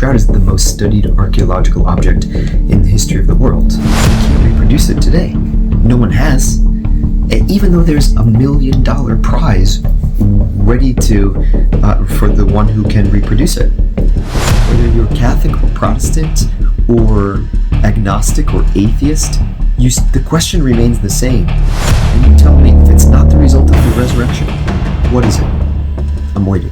Shroud is the most studied archaeological object in the history of the world. We can't reproduce it today. No one has. Even though there's $1 million prize ready to for the one who can reproduce it. Whether you're Catholic or Protestant or agnostic or atheist, the question remains the same. And you tell me, if it's not the result of the resurrection, what is it? I'm waiting.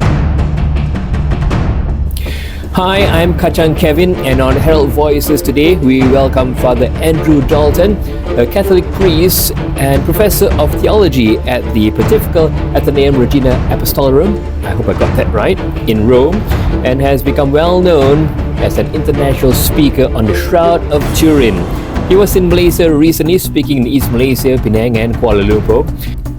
Hi, I'm Kacang Kevin, and on Herald Voices today, we welcome Fr Andrew Dalton, a Catholic priest and professor of theology at the Pontifical Athenaeum Regina Apostolorum, I hope I got that right, in Rome, and has become well known as an international speaker on the Shroud of Turin. He was in Malaysia recently, speaking in East Malaysia, Penang and Kuala Lumpur.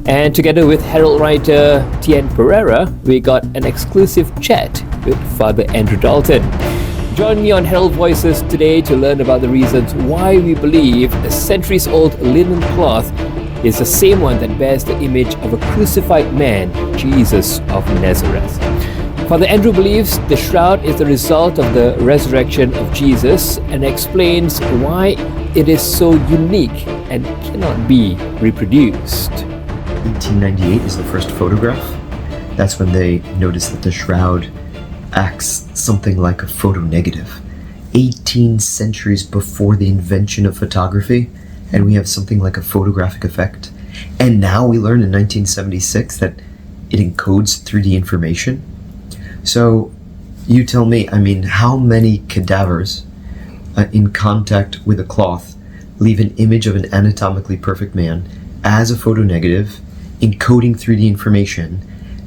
And together with Herald writer Tianne Pereira, we got an exclusive chat with Fr Andrew Dalton. Join me on Herald Voices today to learn about the reasons why we believe a centuries-old linen cloth is the same one that bears the image of a crucified man, Jesus of Nazareth. Fr Andrew believes the shroud is the result of the resurrection of Jesus and explains why it is so unique and cannot be reproduced. 1898 is the first photograph. That's when they noticed that the shroud acts something like a photo negative. 18 centuries before the invention of photography, and we have something like a photographic effect. And now we learn in 1976 that it encodes 3D information. So you tell me, how many cadavers in contact with a cloth leave an image of an anatomically perfect man as a photo negative, encoding 3D information,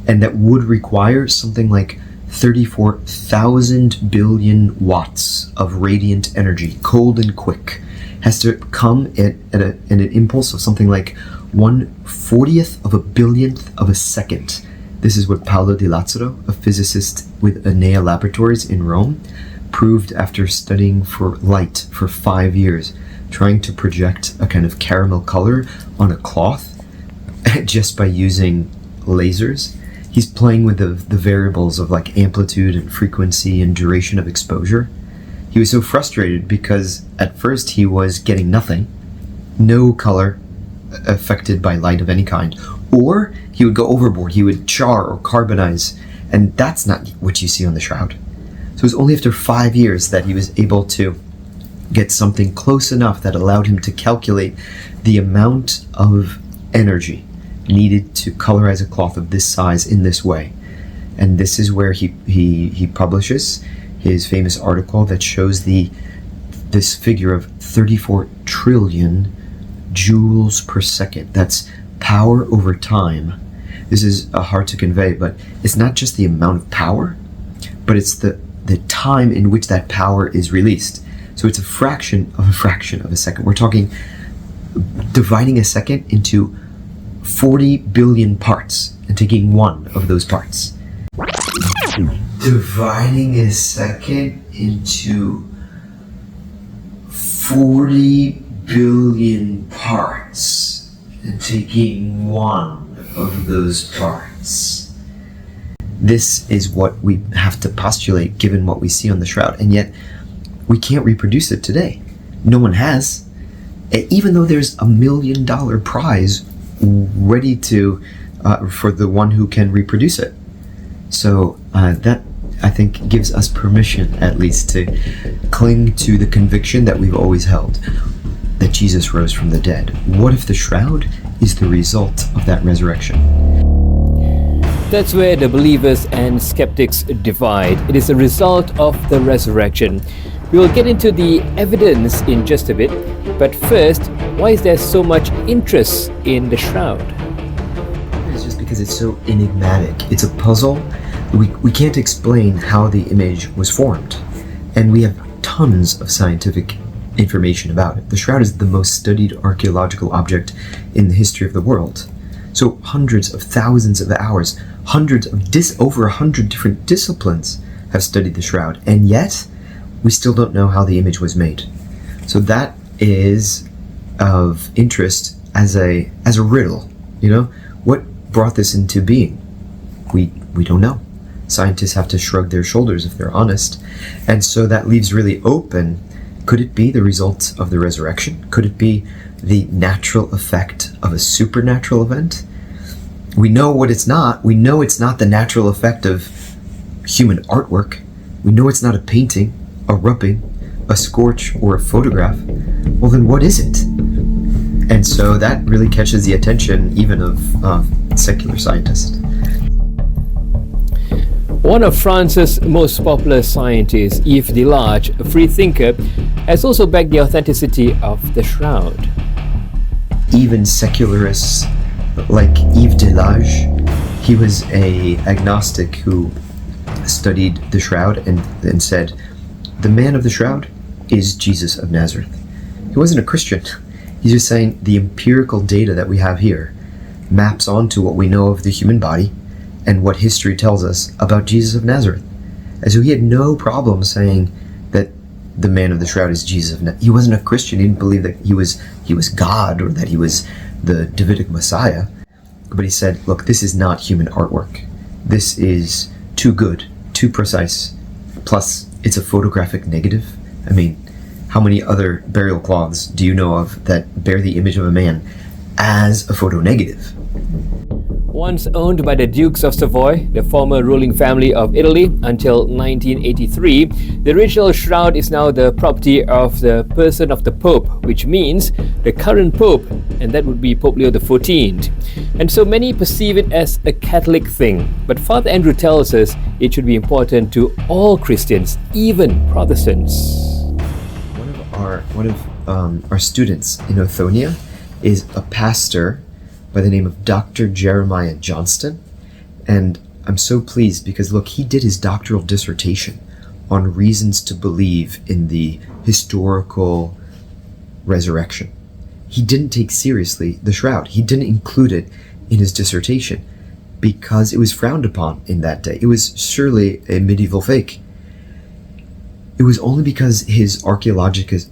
and that would require something like 34,000 billion watts of radiant energy, cold and quick, has to come at an impulse of something like 1/40th of a billionth of a second. This is what Paolo Di Lazzaro, a physicist with Enea Laboratories in Rome, proved after studying for light for 5 years, trying to project a kind of caramel color on a cloth just by using lasers. He's playing with the variables of like amplitude and frequency and duration of exposure. He was so frustrated because at first he was getting nothing, no color affected by light of any kind, or he would go overboard, he would char or carbonize, and that's not what you see on the shroud. So it was only after 5 years that he was able to get something close enough that allowed him to calculate the amount of energy needed to colorize a cloth of this size in this way. And this is where he publishes his famous article that shows this figure of 34 trillion joules per second. That's power over time. This is hard to convey, but it's not just the amount of power, but it's the time in which that power is released. So it's a fraction of a second. We're talking dividing a second into 40 billion parts and taking one of those parts. Dividing a second into 40 billion parts and taking one of those parts. This is what we have to postulate given what we see on the shroud, and yet we can't reproduce it today. No one has. Even though there's $1 million prize ready to for the one who can reproduce it. So that, I think, gives us permission at least to cling to the conviction that we've always held, that Jesus rose from the dead. What if the shroud is the result of that resurrection? That's where the believers and skeptics divide. It is a result of the resurrection. We will get into the evidence in just a bit, but first, why is there so much interest in the shroud? It's just because it's so enigmatic. It's a puzzle. We can't explain how the image was formed, and we have tons of scientific information about it. The shroud is the most studied archaeological object in the history of the world. So hundreds of thousands of hours, over 100 different disciplines have studied the shroud, and yet we still don't know how the image was made. So that is of interest as a riddle. What brought this into being? We don't know. Scientists have to shrug their shoulders if they're honest. And so that leaves really open, could it be the result of the resurrection? Could it be the natural effect of a supernatural event? We know what it's not. We know it's not the natural effect of human artwork. We know it's not a painting, a rubbing, a scorch, or a photograph. Well, then what is it? And so that really catches the attention even of secular scientists. One of France's most popular scientists, Yves Delage, a free thinker, has also backed the authenticity of the Shroud. Even secularists like Yves Delage, he was an agnostic who studied the Shroud and said, the man of the Shroud is Jesus of Nazareth. He wasn't a Christian. He's just saying the empirical data that we have here maps onto what we know of the human body and what history tells us about Jesus of Nazareth. And so he had no problem saying that the man of the Shroud is Jesus of Nazareth. He wasn't a Christian. He didn't believe that he was God or that he was the Davidic Messiah. But he said, look, this is not human artwork. This is too good, too precise. Plus, it's a photographic negative. I mean, how many other burial cloths do you know of that bear the image of a man as a photo negative? Once owned by the Dukes of Savoy, the former ruling family of Italy, until 1983, the original shroud is now the property of the person of the Pope, which means the current Pope, and that would be Pope Leo XIV. And so many perceive it as a Catholic thing, but Father Andrew tells us it should be important to all Christians, even Protestants. One of our students in Othonia is a pastor by the name of Dr. Jeremiah Johnston, and I'm so pleased because look, he did his doctoral dissertation on reasons to believe in the historical resurrection. He didn't take seriously the shroud. He didn't include it in his dissertation because it was frowned upon in that day. It was surely a medieval fake. It was only because his archaeologist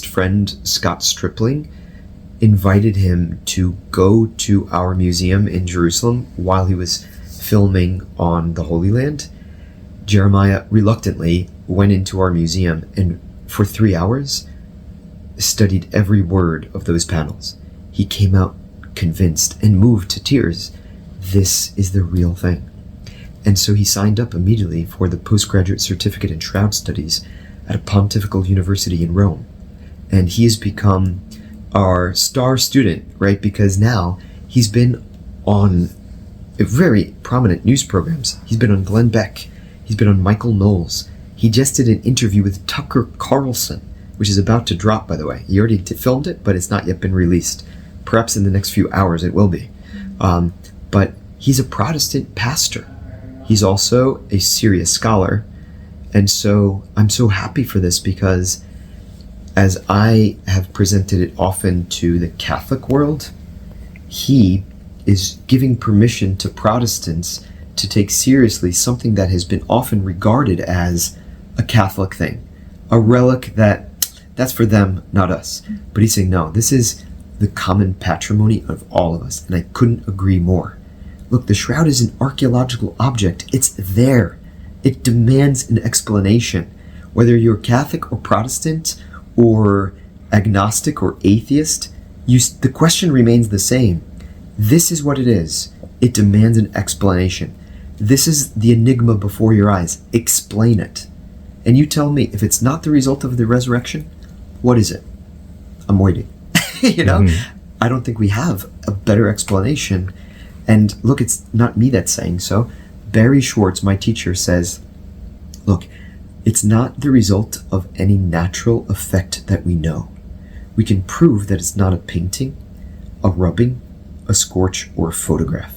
friend Scott Stripling invited him to go to our museum in Jerusalem while he was filming on the Holy Land. Jeremiah reluctantly went into our museum and for 3 hours studied every word of those panels. He came out convinced and moved to tears. This is the real thing. And so he signed up immediately for the postgraduate certificate in Shroud Studies at a pontifical university in Rome. And he has become our star student, right? Because now he's been on very prominent news programs. He's been on Glenn Beck. He's been on Michael Knowles. He just did an interview with Tucker Carlson, which is about to drop, by the way. He already filmed it, but it's not yet been released. Perhaps in the next few hours it will be. But he's a Protestant pastor. He's also a serious scholar. And so I'm so happy for this because as I have presented it often to the Catholic world, he is giving permission to Protestants to take seriously something that has been often regarded as a Catholic thing, a relic that's for them, not us. But he's saying, no, this is the common patrimony of all of us, and I couldn't agree more. Look, the shroud is an archaeological object. It's there. It demands an explanation. Whether you're Catholic or Protestant or agnostic or atheist, the question remains the same. This is what it is. It demands an explanation. This is the enigma before your eyes. Explain it. And you tell me, if it's not the result of the resurrection, what is it? I'm waiting. I don't think we have a better explanation. And look, it's not me that's saying so. Barry Schwartz, my teacher, says, look, it's not the result of any natural effect that we know. We can prove that it's not a painting, a rubbing, a scorch, or a photograph.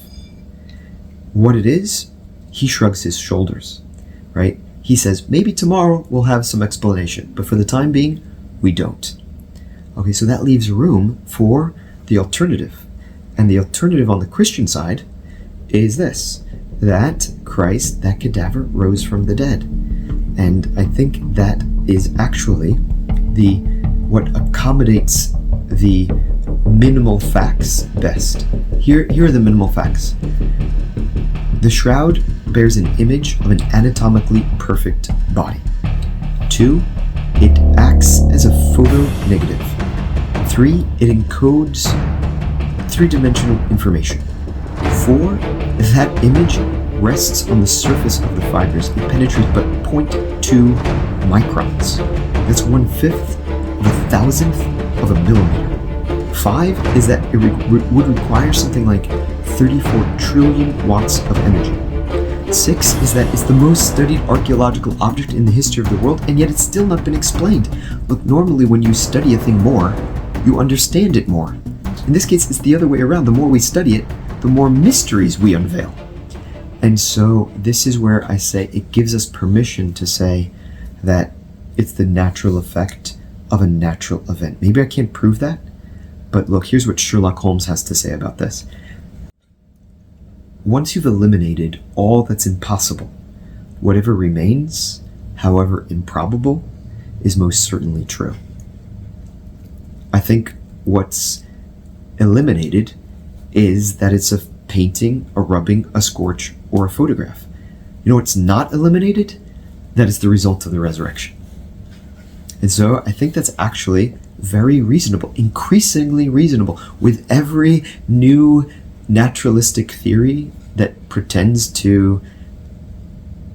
What it is, he shrugs his shoulders, right? He says, maybe tomorrow we'll have some explanation, but for the time being, we don't. Okay, so that leaves room for the alternative. And the alternative on the Christian side is this, that Christ, that cadaver, rose from the dead. And I think that is actually what accommodates the minimal facts best. Here are the minimal facts. The shroud bears an image of an anatomically perfect body. 2, it acts as a photo negative. 3, it encodes three-dimensional information. 4, that image rests on the surface of the fibers. It penetrates but 0.2 microns. That's 1/5 of a thousandth of a millimeter. 5 is that it would require something like 34 trillion watts of energy. 6 is that it's the most studied archaeological object in the history of the world, and yet it's still not been explained. Look, normally when you study a thing more, you understand it more. In this case, it's the other way around. The more we study it, the more mysteries we unveil. And so this is where I say it gives us permission to say that it's the natural effect of a natural event. Maybe I can't prove that, but look, here's what Sherlock Holmes has to say about this. Once you've eliminated all that's impossible, whatever remains, however improbable, is most certainly true. I think what's eliminated is that it's a painting, a rubbing, a scorch, or a photograph. You know what's not eliminated? That is the result of the resurrection. And so I think that's actually very reasonable, increasingly reasonable, with every new naturalistic theory that pretends to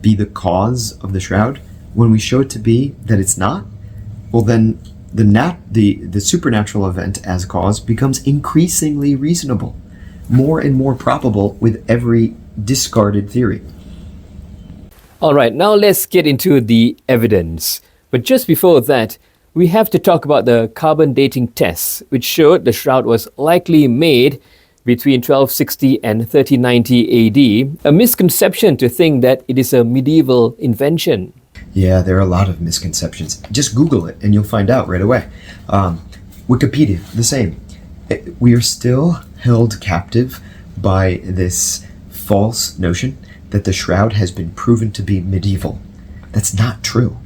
be the cause of the shroud. When we show it to be that it's not, well then the supernatural event as cause becomes increasingly reasonable, more and more probable with every discarded theory. All right, now let's get into the evidence. But just before that, we have to talk about the carbon dating tests, which showed the shroud was likely made between 1260 and 1390 AD, a misconception to think that it is a medieval invention. Yeah, there are a lot of misconceptions. Just Google it and you'll find out right away. Wikipedia, the same. We are still held captive by this false notion that the shroud has been proven to be medieval. That's not true.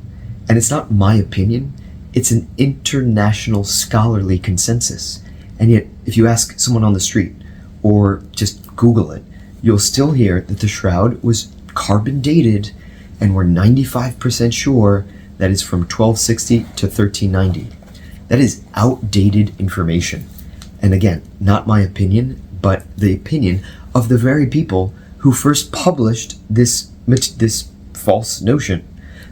And it's not my opinion. It's an international scholarly consensus. And yet, if you ask someone on the street or just Google it, you'll still hear that the shroud was carbon dated, and we're 95% sure that it's from 1260 to 1390. That is outdated information. And again, not my opinion, but the opinion of the very people who first published this false notion.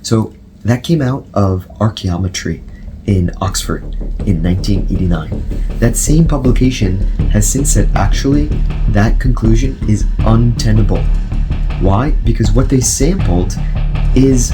So that came out of archaeometry in Oxford in 1989. That same publication has since said actually that conclusion is untenable. Why? Because what they sampled is